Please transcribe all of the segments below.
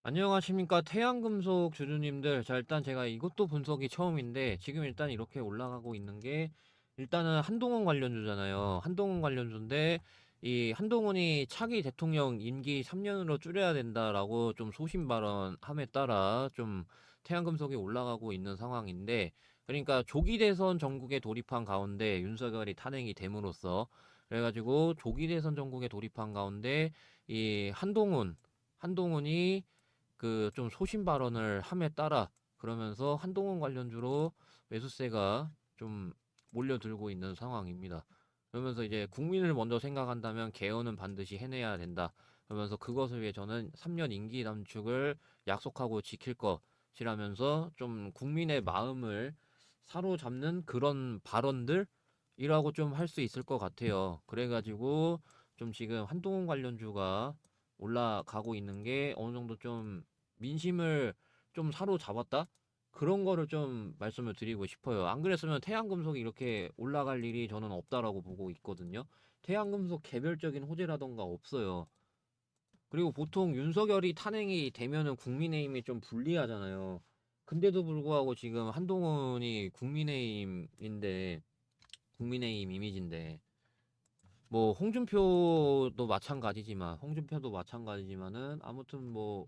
안녕하십니까 태양금속 주주님들. 자, 일단 제가 이것도 분석이 처음인데 지금 일단 이렇게 올라가고 있는 게, 일단은 한동훈 관련주잖아요. 한동훈 관련주인데, 이 한동훈이 차기 대통령 임기 3년으로 줄여야 된다라고 좀 소신 발언함에 따라 좀 태양금속이 올라가고 있는 상황인데, 그러니까 조기 대선 전국에 돌입한 가운데 윤석열이 탄핵이 됨으로써, 그래가지고 조기 대선 전국에 돌입한 가운데 이 한동훈이 그 좀 소신 발언을 함에 따라, 그러면서 한동훈 관련주로 매수세가 좀 몰려들고 있는 상황입니다. 그러면서 이제 국민을 먼저 생각한다면 개헌은 반드시 해내야 된다. 그러면서 그것을 위해 저는 3년 임기 단축을 약속하고 지킬 것이라면서 좀 국민의 마음을 사로잡는 그런 발언들이라고 좀 할 수 있을 것 같아요. 그래가지고 좀 지금 한동훈 관련주가 올라가고 있는 게 어느 정도 좀 민심을 좀 사로잡았다? 그런 거를 좀 말씀을 드리고 싶어요. 안 그랬으면 태양금속이 이렇게 올라갈 일이 저는 없다라고 보고 있거든요. 태양금속 개별적인 호재라던가 없어요. 그리고 보통 윤석열이 탄핵이 되면은 국민의힘이 좀 불리하잖아요. 근데도 불구하고 지금 한동훈이 국민의힘 이미지인데, 뭐 홍준표도 마찬가지지만은 아무튼 뭐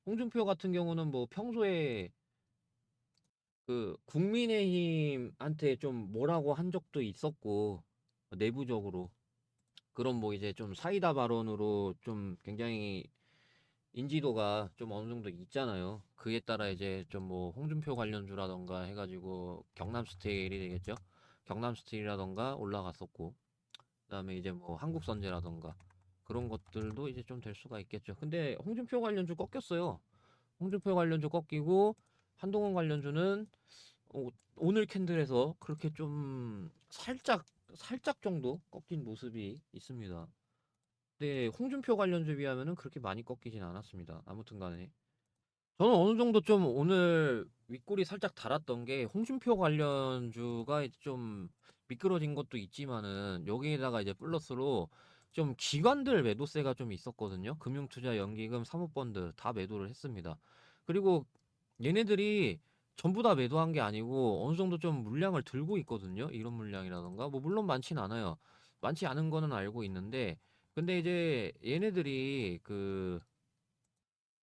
홍준표 같은 경우는 뭐 평소에 그 국민의힘한테 좀 뭐라고 한 적도 있었고, 내부적으로 그런 뭐 이제 좀 사이다 발언으로 좀 굉장히 인지도가 좀 어느 정도 있잖아요. 그에 따라 이제 좀 뭐 홍준표 관련주라던가 해가지고 경남 스테일이 되겠죠. 경남 스테일이라던가 올라갔었고, 그다음에 이제 뭐 한국선제라던가 그런 것들도 이제 좀 될 수가 있겠죠. 근데 홍준표 관련주 꺾였어요. 홍준표 관련주 꺾이고, 한동훈 관련주는 어, 오늘 캔들에서 그렇게 좀 살짝 정도 꺾인 모습이 있습니다. 근데 홍준표 관련주에 비하면은 그렇게 많이 꺾이진 않았습니다. 아무튼 간에 저는 어느 정도 좀 오늘 윗골이 살짝 달았던 게, 홍준표 관련주가 좀 미끄러진 것도 있지만은 여기에다가 이제 플러스로 좀 기관들 매도세가 좀 있었거든요. 금융투자 연기금 사모펀드 다 매도를 했습니다. 그리고 얘네들이 전부 다 매도한 게 아니고 어느 정도 좀 물량을 들고 있거든요. 이런 물량이라던가 뭐 물론 많진 않아요. 많지 않은 거는 알고 있는데, 근데 이제 얘네들이 그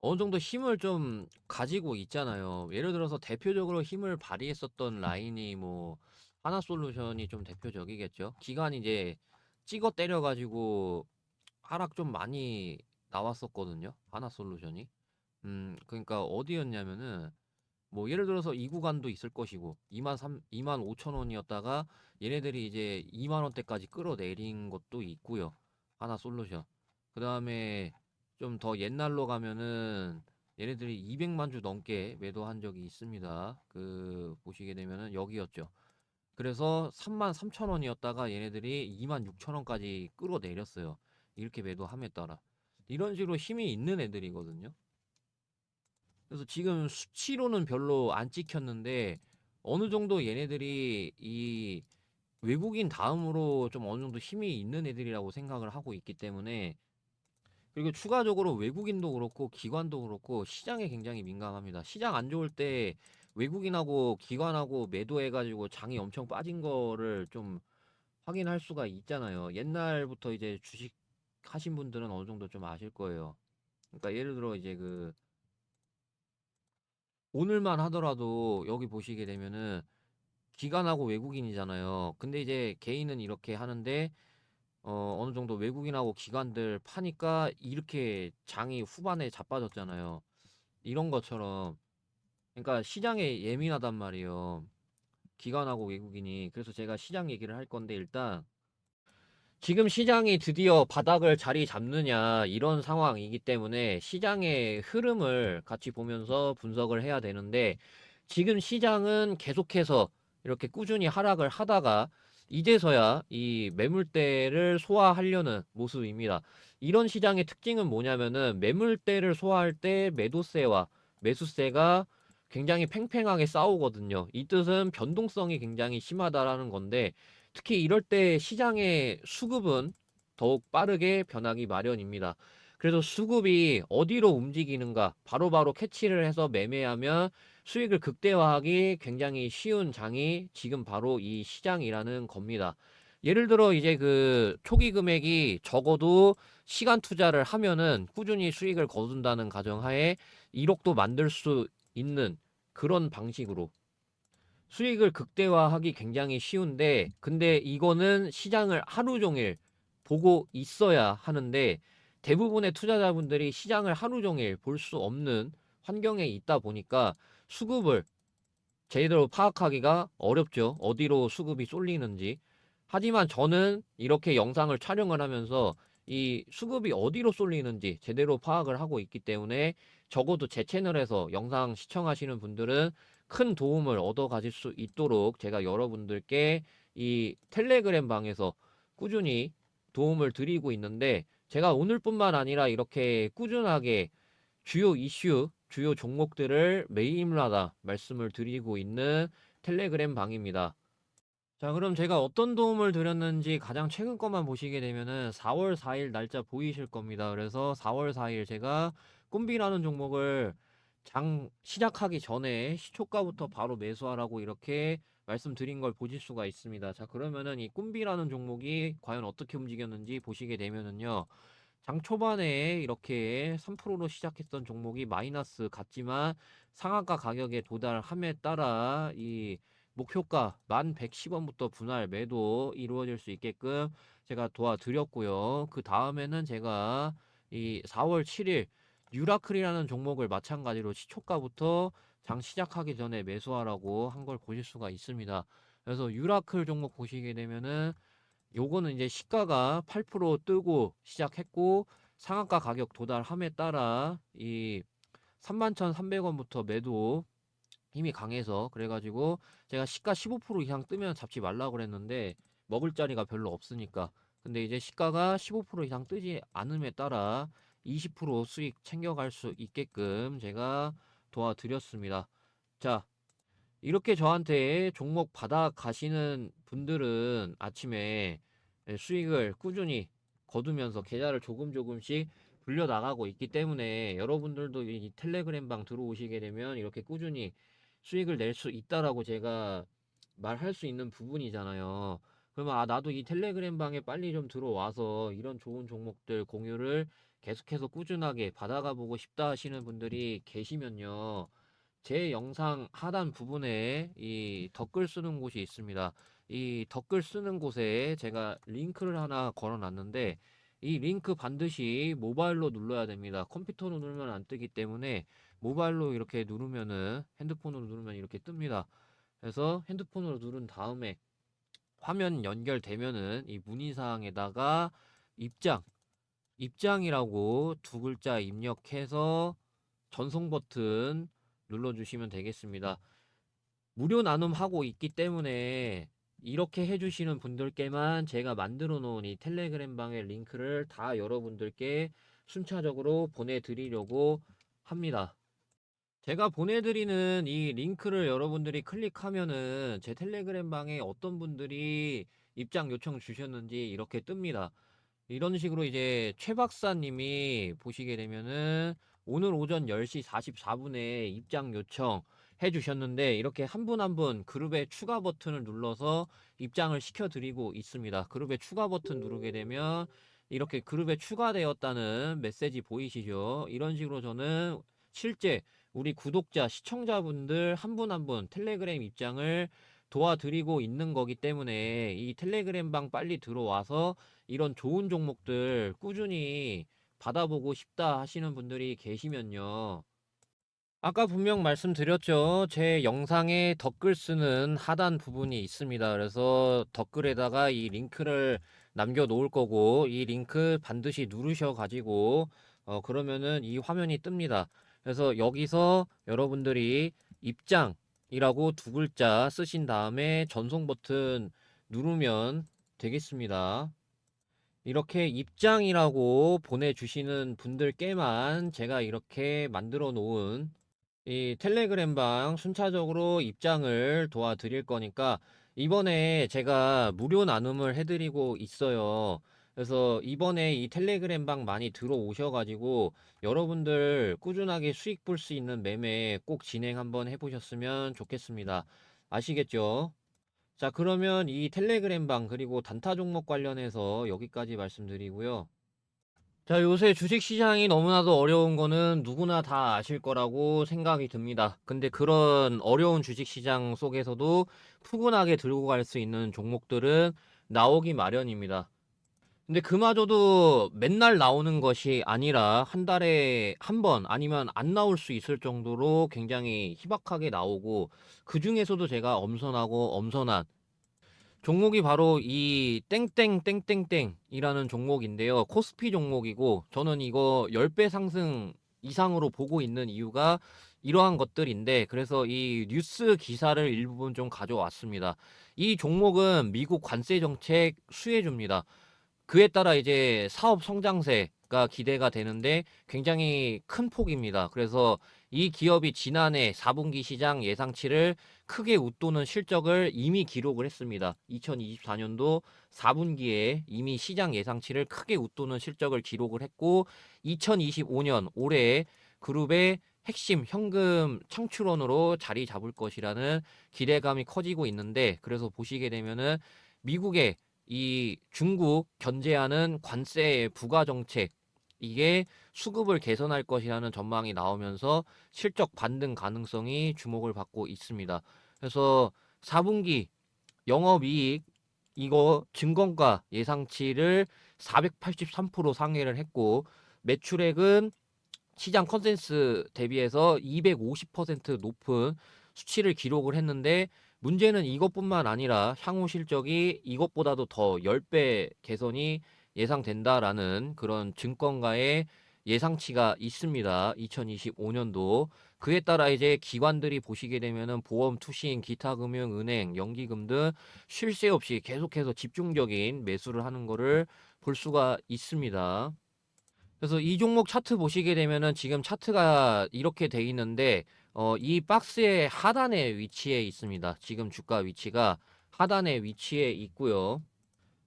어느 정도 힘을 좀 가지고 있잖아요. 예를 들어서 대표적으로 힘을 발휘했었던 라인이 뭐 하나솔루션이 좀 대표적이겠죠. 기간이 이제 찍어 때려가지고 하락 좀 많이 나왔었거든요. 하나솔루션이. 그러니까 어디였냐면은 뭐 예를 들어서 이 구간도 있을 것이고 2만 5천 원이었다가 얘네들이 이제 2만 원대까지 끌어내린 것도 있고요. 하나솔루션. 그다음에 좀 더 옛날로 가면은 얘네들이 200만 주 넘게 매도한 적이 있습니다. 그 보시게 되면은 여기였죠. 그래서 3만 3천 원이었다가 얘네들이 2만 6천 원까지 끌어내렸어요. 이렇게 매도함에 따라. 이런 식으로 힘이 있는 애들이거든요. 그래서 지금 수치로는 별로 안 찍혔는데 어느 정도 얘네들이 이 외국인 다음으로 좀 어느 정도 힘이 있는 애들이라고 생각을 하고 있기 때문에, 그리고 추가적으로 외국인도 그렇고 기관도 그렇고 시장에 굉장히 민감합니다. 시장 안 좋을 때 외국인하고 기관하고 매도해가지고 장이 엄청 빠진 거를 좀 확인할 수가 있잖아요. 옛날부터 이제 주식 하신 분들은 어느 정도 좀 아실 거예요. 그러니까 예를 들어 이제 그 오늘만 하더라도 여기 보시게 되면은 기관하고 외국인이잖아요. 근데 이제 개인은 이렇게 하는데 어느 정도 외국인하고 기관들 파니까 이렇게 장이 후반에 자빠졌잖아요. 이런 것처럼, 그러니까 시장에 예민하단 말이에요. 기관하고 외국인이. 그래서 제가 시장 얘기를 할 건데, 일단 지금 시장이 드디어 바닥을 자리 잡느냐 이런 상황이기 때문에 시장의 흐름을 같이 보면서 분석을 해야 되는데, 지금 시장은 계속해서 이렇게 꾸준히 하락을 하다가 이제서야 이 매물대를 소화하려는 모습입니다. 이런 시장의 특징은 뭐냐면은, 매물대를 소화할 때 매도세와 매수세가 굉장히 팽팽하게 싸우거든요. 이 뜻은 변동성이 굉장히 심하다라는 건데, 특히 이럴 때 시장의 수급은 더욱 빠르게 변하기 마련입니다. 그래서 수급이 어디로 움직이는가 바로바로 캐치를 해서 매매하면 수익을 극대화하기 굉장히 쉬운 장이 지금 바로 이 시장이라는 겁니다. 예를 들어 이제 그 초기 금액이 적어도 시간 투자를 하면은 꾸준히 수익을 거둔다는 가정하에 1억도 만들 수 있는 그런 방식으로 수익을 극대화하기 굉장히 쉬운데, 근데 이거는 시장을 하루 종일 보고 있어야 하는데, 대부분의 투자자분들이 시장을 하루 종일 볼 수 없는 환경에 있다 보니까 수급을 제대로 파악하기가 어렵죠. 어디로 수급이 쏠리는지. 하지만 저는 이렇게 영상을 촬영을 하면서 이 수급이 어디로 쏠리는지 제대로 파악을 하고 있기 때문에 적어도 제 채널에서 영상 시청하시는 분들은 큰 도움을 얻어 가질 수 있도록 제가 여러분들께 이 텔레그램 방에서 꾸준히 도움을 드리고 있는데, 제가 오늘뿐만 아니라 이렇게 꾸준하게 주요 이슈, 주요 종목들을 매일마다 말씀을 드리고 있는 텔레그램 방입니다. 자, 그럼 제가 어떤 도움을 드렸는지 가장 최근 것만 보시게 되면은 4월 4일 날짜 보이실 겁니다. 그래서 4월 4일 제가 꿈비라는 종목을 장 시작하기 전에 시초가부터 바로 매수하라고 이렇게 말씀드린 걸 보실 수가 있습니다. 자, 그러면은 이 꿈비라는 종목이 과연 어떻게 움직였는지 보시게 되면은요. 장 초반에 이렇게 3%로 시작했던 종목이 마이너스 같지만 상한가 가격에 도달함에 따라 이 목표가 1110원부터 분할 매도 이루어질 수 있게끔 제가 도와드렸고요. 그 다음에는 제가 이 4월 7일 유라클이라는 종목을 마찬가지로 시초가부터 장 시작하기 전에 매수하라고 한 걸 보실 수가 있습니다. 그래서 유라클 종목 보시게 되면은 요거는 이제 시가가 8% 뜨고 시작했고 상한가 가격 도달함에 따라 이 31,300원부터 매도 힘이 강해서, 그래가지고 제가 시가 15% 이상 뜨면 잡지 말라고 그랬는데 먹을 자리가 별로 없으니까. 근데 이제 시가가 15% 이상 뜨지 않음에 따라 20% 수익 챙겨갈 수 있게끔 제가 도와드렸습니다. 자, 이렇게 저한테 종목 받아 가시는 분들은 아침에 수익을 꾸준히 거두면서 계좌를 조금 조금씩 불려 나가고 있기 때문에 여러분들도 이 텔레그램 방 들어오시게 되면 이렇게 꾸준히 수익을 낼 수 있다라고 제가 말할 수 있는 부분이잖아요. 그러면 아, 나도 이 텔레그램 방에 빨리 좀 들어와서 이런 좋은 종목들 공유를 계속해서 꾸준하게 받아가 보고 싶다 하시는 분들이 계시면요. 제 영상 하단 부분에 이 댓글 쓰는 곳이 있습니다. 이 댓글 쓰는 곳에 제가 링크를 하나 걸어 놨는데 이 링크 반드시 모바일로 눌러야 됩니다. 컴퓨터로 누르면 안 뜨기 때문에 모바일로 이렇게 누르면은, 핸드폰으로 누르면 이렇게 뜹니다. 그래서 핸드폰으로 누른 다음에 화면 연결되면은 이 문의사항에다가 입장, 입장이라고 두 글자 입력해서 전송 버튼 눌러주시면 되겠습니다. 무료 나눔하고 있기 때문에 이렇게 해주시는 분들께만 제가 만들어 놓은 이 텔레그램 방의 링크를 다 여러분들께 순차적으로 보내드리려고 합니다. 제가 보내드리는 이 링크를 여러분들이 클릭하면은 제 텔레그램 방에 어떤 분들이 입장 요청 주셨는지 이렇게 뜹니다. 이런 식으로 이제 최 박사님이 보시게 되면은 오늘 오전 10시 44분에 입장 요청 해주셨는데, 이렇게 한 분 한 분 그룹에 추가 버튼을 눌러서 입장을 시켜드리고 있습니다. 그룹에 추가 버튼 누르게 되면 이렇게 그룹에 추가되었다는 메시지 보이시죠? 이런 식으로 저는 실제 우리 구독자, 시청자분들 한 분 한 분 텔레그램 입장을 도와드리고 있는 거기 때문에 이 텔레그램 방 빨리 들어와서 이런 좋은 종목들 꾸준히 받아보고 싶다 하시는 분들이 계시면요. 아까 분명 말씀드렸죠. 제 영상에 댓글 쓰는 하단 부분이 있습니다. 그래서 댓글에다가 이 링크를 남겨 놓을 거고, 이 링크 반드시 누르셔 가지고 그러면은 이 화면이 뜹니다. 그래서 여기서 여러분들이 입장이라고 두 글자 쓰신 다음에 전송 버튼 누르면 되겠습니다. 이렇게 입장이라고 보내주시는 분들께만 제가 이렇게 만들어 놓은 이 텔레그램 방 순차적으로 입장을 도와드릴 거니까, 이번에 제가 무료 나눔을 해드리고 있어요. 그래서 이번에 이 텔레그램 방 많이 들어오셔가지고 여러분들 꾸준하게 수익 볼 수 있는 매매 꼭 진행 한번 해보셨으면 좋겠습니다. 아시겠죠? 자, 그러면 이 텔레그램 방 그리고 단타 종목 관련해서 여기까지 말씀드리고요. 자, 요새 주식시장이 너무나도 어려운 거는 누구나 다 아실 거라고 생각이 듭니다. 근데 그런 어려운 주식시장 속에서도 푸근하게 들고 갈 수 있는 종목들은 나오기 마련입니다. 근데 그마저도 맨날 나오는 것이 아니라 한 달에 한 번 아니면 안 나올 수 있을 정도로 굉장히 희박하게 나오고, 그 중에서도 제가 엄선하고 엄선한 종목이 바로 이 땡땡땡땡땡이라는 종목인데요. 코스피 종목이고, 저는 이거 10배 상승 이상으로 보고 있는 이유가 이러한 것들인데, 그래서 이 뉴스 기사를 일부분 좀 가져왔습니다. 이 종목은 미국 관세 정책 수혜주입니다. 그에 따라 이제 사업 성장세가 기대가 되는데 굉장히 큰 폭입니다. 그래서 이 기업이 지난해 4분기 시장 예상치를 크게 웃도는 실적을 이미 기록을 했습니다. 2024년도 4분기에 이미 시장 예상치를 크게 웃도는 실적을 기록을 했고, 2025년 올해 그룹의 핵심 현금 창출원으로 자리 잡을 것이라는 기대감이 커지고 있는데, 그래서 보시게 되면은 미국의 이 중국 견제하는 관세 부과 정책, 이게 수급을 개선할 것이라는 전망이 나오면서 실적 반등 가능성이 주목을 받고 있습니다. 그래서 4분기 영업이익 이거 증권가 예상치를 483% 상회를 했고, 매출액은 시장 컨센스 대비해서 250% 높은 수치를 기록을 했는데, 문제는 이것뿐만 아니라 향후 실적이 이것보다도 더 10배 개선이 예상된다라는 그런 증권가의 예상치가 있습니다. 2025년도. 그에 따라 이제 기관들이 보시게 되면은 보험, 투신, 기타 금융, 은행, 연기금 등 쉴 새 없이 계속해서 집중적인 매수를 하는 거를 볼 수가 있습니다. 그래서 이 종목 차트 보시게 되면은 지금 차트가 이렇게 돼 있는데, 이 박스의 하단에 위치해 있습니다. 지금 주가 위치가 하단에 위치해 있고요.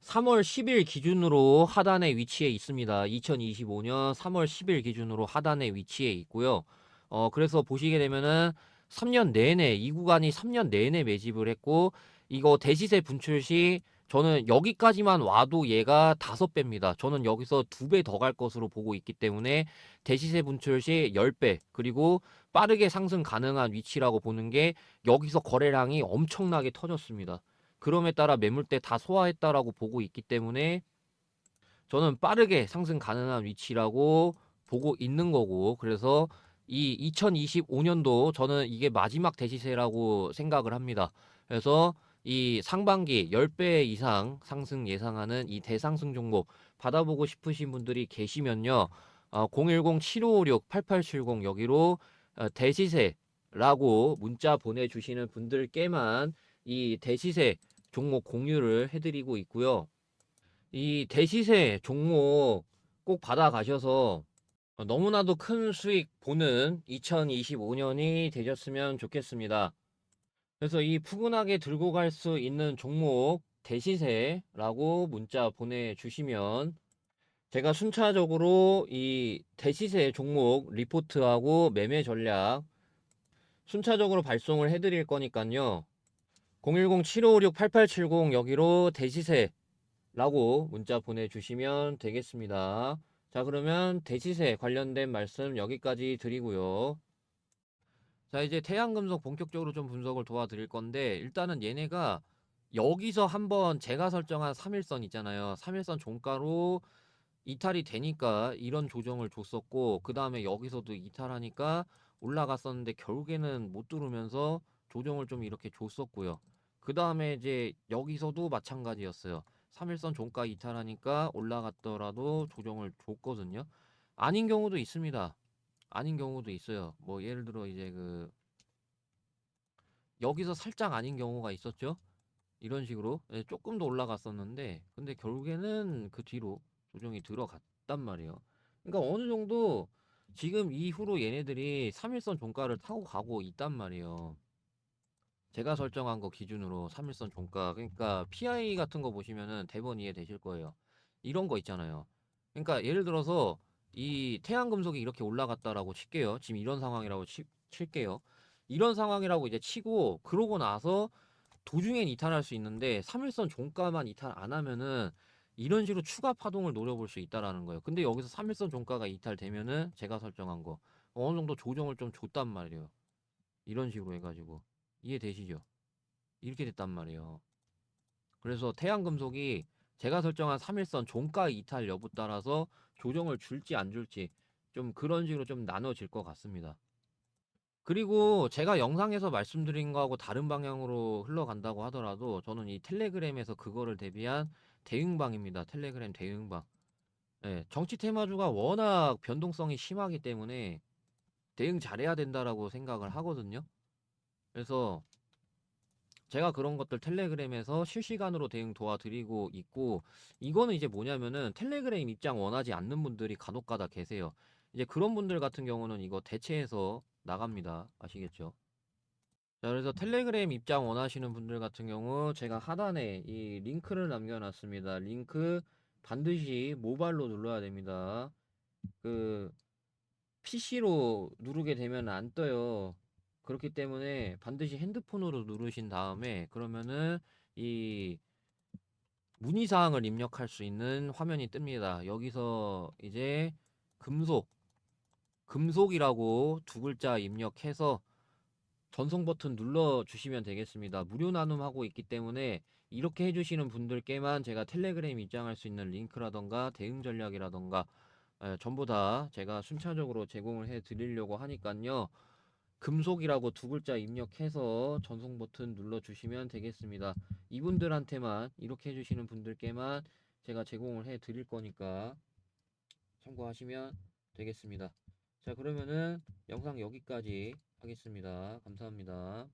3월 10일 기준으로 하단에 위치해 있습니다. 2025년 3월 10일 기준으로 하단에 위치해 있고요. 그래서 보시게 되면은 3년 내내, 이 구간이 3년 내내 매집을 했고, 이거 대시세 분출 시 저는 여기까지만 와도 얘가 5배입니다. 저는 여기서 2배 더 갈 것으로 보고 있기 때문에 대시세 분출 시 10배, 그리고 빠르게 상승 가능한 위치라고 보는 게, 여기서 거래량이 엄청나게 터졌습니다. 그럼에 따라 매물대 다 소화했다라고 보고 있기 때문에 저는 빠르게 상승 가능한 위치라고 보고 있는 거고, 그래서 이 2025년도 저는 이게 마지막 대시세라고 생각을 합니다. 그래서 이 상반기 10배 이상 상승 예상하는 이 대상승 종목 받아보고 싶으신 분들이 계시면요. 010-7556-8870 여기로 대시세라고 문자 보내주시는 분들께만 이 대시세 종목 공유를 해드리고 있고요. 이 대시세 종목 꼭 받아가셔서 너무나도 큰 수익 보는 2025년이 되셨으면 좋겠습니다. 그래서 이 푸근하게 들고 갈 수 있는 종목 대시세라고 문자 보내주시면 제가 순차적으로 이 대시세 종목 리포트하고 매매 전략 순차적으로 발송을 해드릴 거니까요. 010-7556-8870 여기로 대시세라고 문자 보내주시면 되겠습니다. 자, 그러면 대시세 관련된 말씀 여기까지 드리고요. 자, 이제 태양금속 본격적으로 좀 분석을 도와드릴 건데, 일단은 얘네가 여기서 한번 제가 설정한 3일선 있잖아요. 3일선 종가로 이탈이 되니까 이런 조정을 줬었고, 그 다음에 여기서도 이탈하니까 올라갔었는데 결국에는 못 뚫으면서 조정을 좀 이렇게 줬었고요. 그 다음에 이제 여기서도 마찬가지였어요. 3일선 종가 이탈하니까 올라갔더라도 조정을 줬거든요. 아닌 경우도 있습니다. 아닌 경우도 있어요. 뭐 예를 들어 이제 그 여기서 살짝 아닌 경우가 있었죠. 이런 식으로 조금 더 올라갔었는데, 근데 결국에는 그 뒤로 조정이 들어갔단 말이에요. 그러니까 어느 정도 지금 이후로 얘네들이 3일선 종가를 타고 가고 있단 말이에요. 제가 설정한 거 기준으로 3일선 종가, 그러니까 PI 같은 거 보시면은 대번 이해되실 거예요. 이런 거 있잖아요. 그러니까 예를 들어서 이 태양금속이 이렇게 올라갔다라고 칠게요. 지금 이런 상황이라고 칠게요. 이런 상황이라고 이제 치고 그러고 나서 도중엔 이탈할 수 있는데 3일선 종가만 이탈 안 하면은 이런 식으로 추가 파동을 노려볼 수 있다라는 거예요. 근데 여기서 3일선 종가가 이탈되면은 제가 설정한 거 어느 정도 조정을 좀 줬단 말이에요. 이런 식으로 해가지고 이해되시죠? 이렇게 됐단 말이에요. 그래서 태양금속이 제가 설정한 3일선 종가 이탈 여부 따라서 조정을 줄지 안 줄지 좀 그런 식으로 좀 나눠질 것 같습니다. 그리고 제가 영상에서 말씀드린 거하고 다른 방향으로 흘러간다고 하더라도 저는 이 텔레그램에서 그거를 대비한 대응방입니다. 텔레그램 대응방. 예, 정치 테마주가 워낙 변동성이 심하기 때문에 대응 잘해야 된다라고 생각을 하거든요. 그래서 제가 그런 것들 텔레그램에서 실시간으로 대응 도와드리고 있고, 이거는 이제 뭐냐면은 텔레그램 입장 원하지 않는 분들이 간혹가다 계세요. 이제 그런 분들 같은 경우는 이거 대체해서 나갑니다. 아시겠죠? 자, 그래서 텔레그램 입장 원하시는 분들 같은 경우 제가 하단에 이 링크를 남겨놨습니다. 링크 반드시 모바일로 눌러야 됩니다. 그 PC로 누르게 되면 안 떠요. 그렇기 때문에 반드시 핸드폰으로 누르신 다음에 그러면은 이 문의사항을 입력할 수 있는 화면이 뜹니다. 여기서 이제 금속, 금속이라고 두 글자 입력해서 전송 버튼 눌러 주시면 되겠습니다. 무료 나눔하고 있기 때문에 이렇게 해주시는 분들께만 제가 텔레그램 입장할 수 있는 링크라던가 대응 전략이라던가 전부 다 제가 순차적으로 제공을 해 드리려고 하니깐요. 금속이라고 두 글자 입력해서 전송 버튼 눌러 주시면 되겠습니다. 이분들한테만 이렇게 해주시는 분들께만 제가 제공을 해 드릴 거니까 참고하시면 되겠습니다. 자, 그러면은 영상 여기까지 하겠습니다. 감사합니다.